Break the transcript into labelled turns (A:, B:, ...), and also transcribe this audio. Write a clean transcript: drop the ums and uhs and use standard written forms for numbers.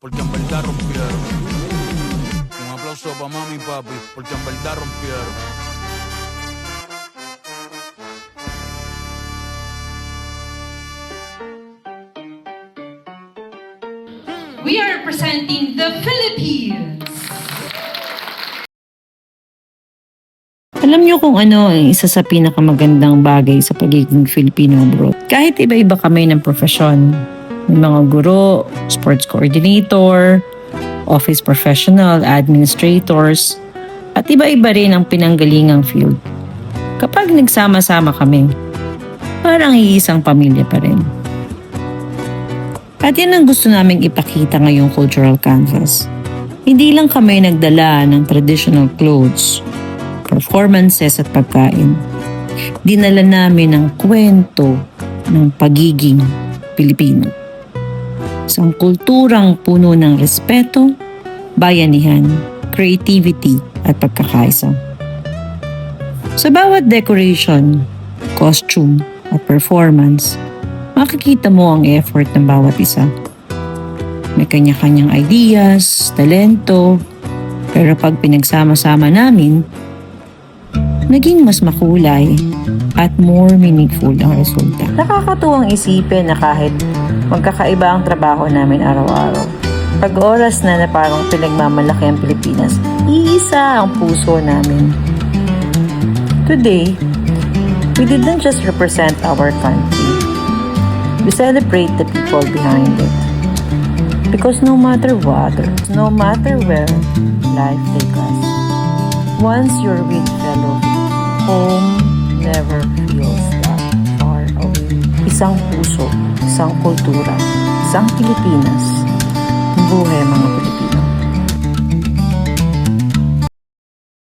A: porque en verdad rompieron. Un aplauso para mami y papi, porque en verdad rompieron.
B: We are representing the Philippines.
C: Alam niyo kung ano ang isa sa pinakamagandang bagay sa pagiging Filipino abroad? Kahit iba-iba kami ng profesyon. May mga guro, sports coordinator, office professional, administrators, at iba-iba rin ang pinanggalingang field. Kapag nagsama-sama kami, parang iisang pamilya pa rin. At yan ang gusto naming ipakita ngayong cultural canvas. Hindi lang kami nagdala ng traditional clothes, performances at pagkain. Dinala namin ang kwento ng pagiging Pilipino. Isang kulturang puno ng respeto, bayanihan, creativity at pagkakaisa. Sa bawat decoration, costume at performance, makikita mo ang effort ng bawat isa. May kanya-kanyang ideas, talento, pero pag pinagsama-sama namin, naging mas makulay at more meaningful ang resulta. Nakakatuwang isipin na kahit magkakaiba ang trabaho namin araw-araw, pag oras na parang pinagmamalaki ang Pilipinas, iisa ang puso namin. Today, we didn't just represent our country. We celebrate the people behind it. Because no matter what, no matter where life takes us, once you're with fellow, home never feels that far away. Isang puso, isang kultura, isang Pilipinas. Buhay mga Pilipino.